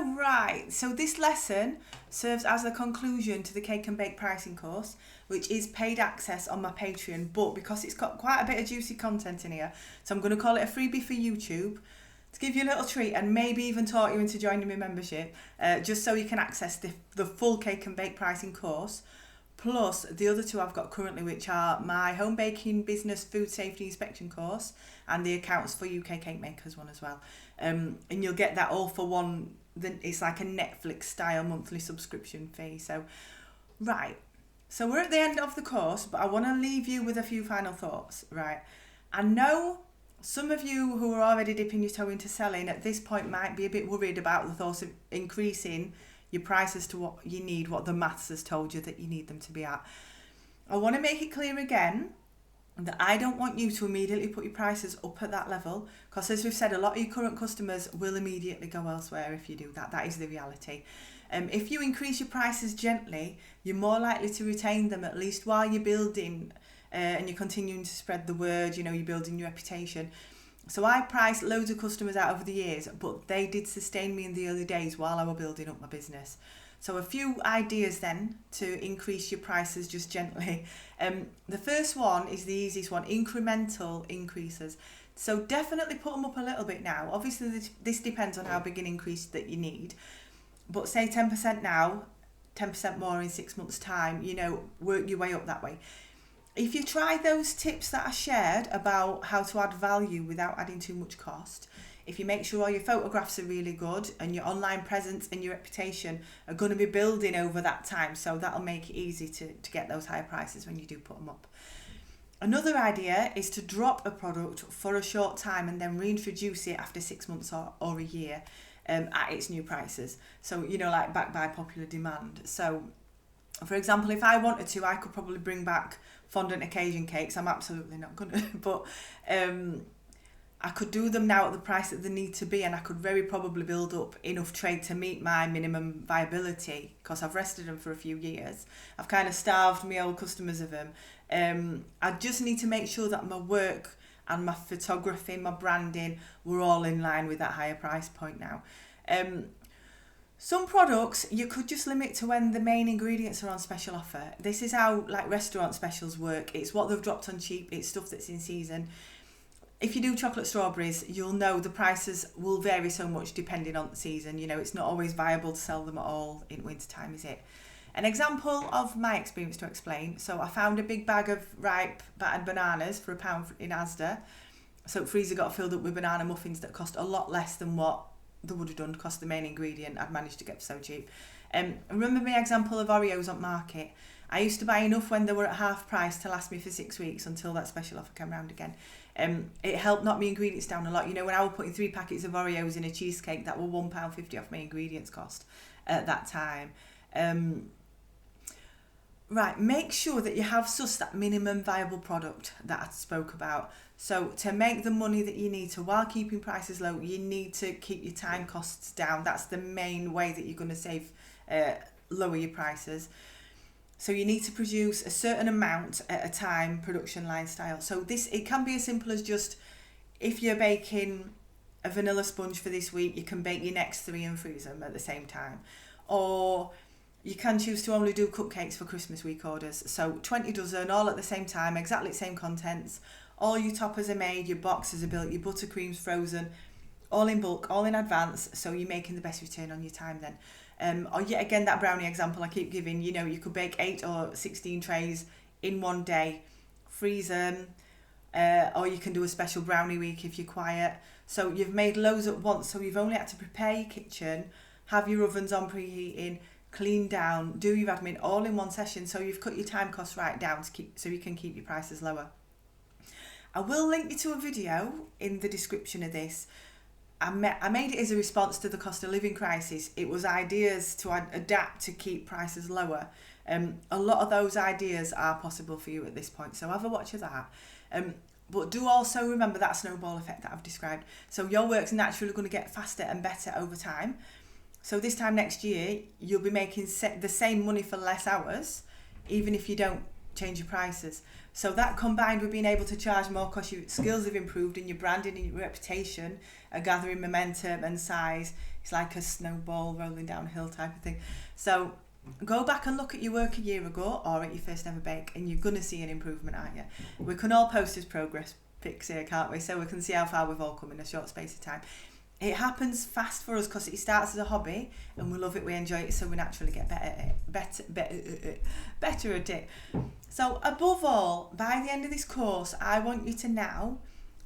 Right, so this lesson serves as the conclusion to the Cake and Bake pricing course, which is paid access on my Patreon, but because it's got quite a bit of juicy content in here, so I'm going to call it a freebie for YouTube to give you a little treat and maybe even talk you into joining my membership, just so you can access the full Cake and Bake pricing course, plus the other two I've got currently, which are my home baking business food safety inspection course and the accounts for UK cake makers one as well. And you'll get that all for one. It's like a Netflix style monthly subscription fee. So we're at the end of the course, but I want to leave you with a few final thoughts. Right, I know some of you who are already dipping your toe into selling at this point might be a bit worried about the thought of increasing your prices to what you need, what the maths has told you that you need them to be at. I want to make it clear again that I don't want you to immediately put your prices up at that level, because as we've said, a lot of your current customers will immediately go elsewhere if you do that. That is the reality. If you increase your prices gently, you're more likely to retain them, at least while you're building and you're continuing to spread the word, you're building your reputation. So I priced loads of customers out over the years, but they did sustain me in the early days while I was building up my business. So a few ideas then to increase your prices just gently. The first one is the easiest one, incremental increases. So definitely put them up a little bit now. Obviously this depends on how big an increase that you need, but say 10% now, 10% more in 6 months' time, work your way up that way. If you try those tips that I shared about how to add value without adding too much cost, if you make sure all your photographs are really good and your online presence and your reputation are going to be building over that time, so that'll make it easy to get those higher prices when you do put them up. Another idea is to drop a product for a short time and then reintroduce it after 6 months or a year at its new prices. So, like backed by popular demand. So, for example, if I wanted to, I could probably bring back fondant occasion cakes. I'm absolutely not going to, but I could do them now at the price that they need to be, and I could very probably build up enough trade to meet my minimum viability, because I've rested them for a few years. I've kind of starved my old customers of them. I just need to make sure that my work and my photography, my branding, were all in line with that higher price point now. Some products you could just limit to when the main ingredients are on special offer. This is how restaurant specials work. It's what they've dropped on cheap. It's stuff that's in season. If you do chocolate strawberries, you'll know the prices will vary so much depending on the season. It's not always viable to sell them at all in winter time, is it? An example of my experience to explain. So I found a big bag of ripe battered bananas for £1 in Asda. So freezer got filled up with banana muffins that cost a lot less than what they would have done, cost the main ingredient I'd managed to get for so cheap. Remember my example of Oreos on market? I used to buy enough when they were at half price to last me for 6 weeks until that special offer came around again. It helped knock my ingredients down a lot. When I was putting 3 packets of Oreos in a cheesecake, that were £1.50 off my ingredients cost at that time. Make sure that you have sussed that minimum viable product that I spoke about. So to make the money that you need to while keeping prices low, you need to keep your time costs down. That's the main way that you're going to save, lower your prices. So you need to produce a certain amount at a time, production line style. So it can be as simple as just, if you're baking a vanilla sponge for this week, you can bake your next 3 and freeze them at the same time. Or you can choose to only do cupcakes for Christmas week orders. So 20 dozen, all at the same time, exactly the same contents. All your toppers are made, your boxes are built, your buttercream's frozen, all in bulk, all in advance, so you're making the best return on your time then. Or yet again, that brownie example I keep giving, you could bake 8 or 16 trays in one day, freeze them, or you can do a special brownie week if you're quiet. So you've made loads at once, so you've only had to prepare your kitchen, have your ovens on preheating, clean down, do your admin all in one session, so you've cut your time costs right down so you can keep your prices lower. I will link you to a video in the description of this. I made it as a response to the cost of living crisis. It was ideas to adapt to keep prices lower. A lot of those ideas are possible for you at this point, so have a watch of that. But do also remember that snowball effect that I've described. So your work's naturally going to get faster and better over time. So this time next year, you'll be making the same money for less hours, even if you don't change your prices. So that combined with being able to charge more because your skills have improved and your branding and your reputation are gathering momentum and size, It's like a snowball rolling down a hill type of thing. So go back and look at your work a year ago or at your first ever bake, and you're going to see an improvement, aren't you? We can all post as progress pics here, can't we? So we can see how far we've all come in a short space of time. It happens fast for us because it starts as a hobby and we love it, we enjoy it, so we naturally get better at it. So above all, by the end of this course, I want you to now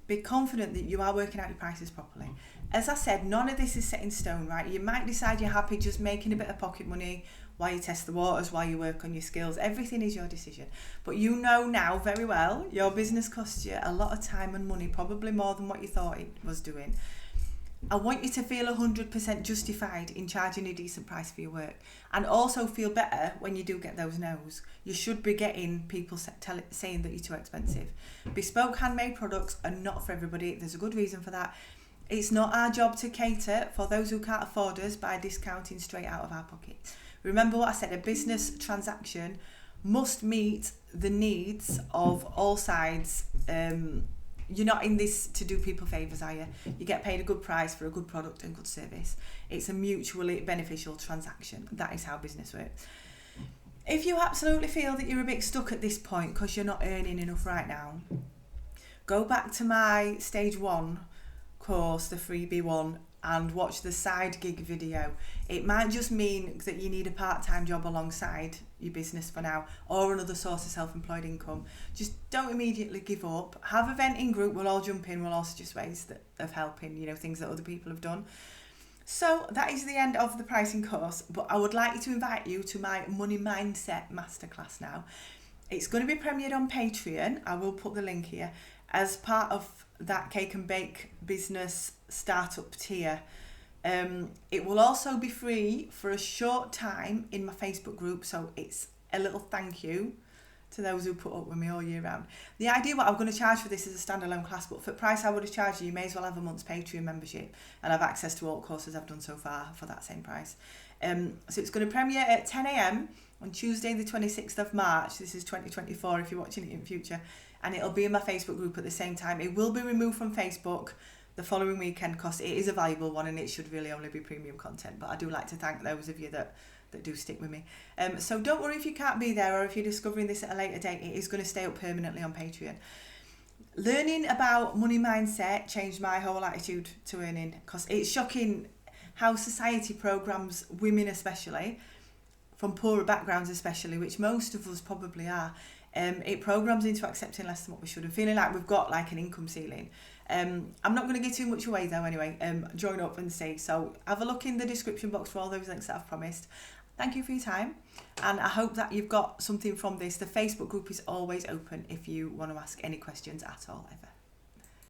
be confident that you are working out your prices properly. As I said, none of this is set in stone, right? You might decide you're happy just making a bit of pocket money while you test the waters, while you work on your skills. Everything is your decision. But you know now very well your business costs you a lot of time and money, probably more than what you thought it was doing. I want you to feel 100% justified in charging a decent price for your work, and also feel better when you do get those no's. You should be getting people saying that you're too expensive. Bespoke handmade products are not for everybody. There's a good reason for that. It's not our job to cater for those who can't afford us by discounting straight out of our pockets. Remember what I said, a business transaction must meet the needs of all sides. You're not in this to do people favours, are you? You get paid a good price for a good product and good service. It's a mutually beneficial transaction. That is how business works. If you absolutely feel that you're a bit stuck at this point because you're not earning enough right now, go back to my stage 1 course, the freebie one, and watch the side gig video. It might just mean that you need a part-time job alongside your business for now, or another source of self-employed income. Just don't immediately give up. Have a venting group, we'll all jump in, we'll all suggest ways of helping, things that other people have done. So that is the end of the pricing course, but I would like to invite you to my Money Mindset Masterclass now. It's going to be premiered on Patreon. I will put the link here as part of that cake and bake business startup tier. It will also be free for a short time in my Facebook group, so it's a little thank you to those who put up with me all year round. The idea what I'm going to charge for this is a standalone class, but for the price I would have charged you may as well have a month's Patreon membership and have access to all courses I've done so far for that same price. So it's going to premiere at 10 a.m. on Tuesday the 26th of March. This is 2024 if you're watching it in future, and it'll be in my Facebook group at the same time. It will be removed from Facebook the following weekend because it is a valuable one and it should really only be premium content, but I do like to thank those of you that do stick with me. So don't worry if you can't be there, or if you're discovering this at a later date. It is going to stay up permanently on Patreon. Learning about money mindset changed my whole attitude to earning, because it's shocking how society programs women, especially from poorer backgrounds especially, which most of us probably are. It programs into accepting less than what we should and feeling like we've got like an income ceiling. I'm not going to give too much away though anyway. Join up and see. So have a look in the description box for all those links that I've promised. Thank you for your time, and I hope that you've got something from this. The Facebook group is always open if you want to ask any questions at all ever.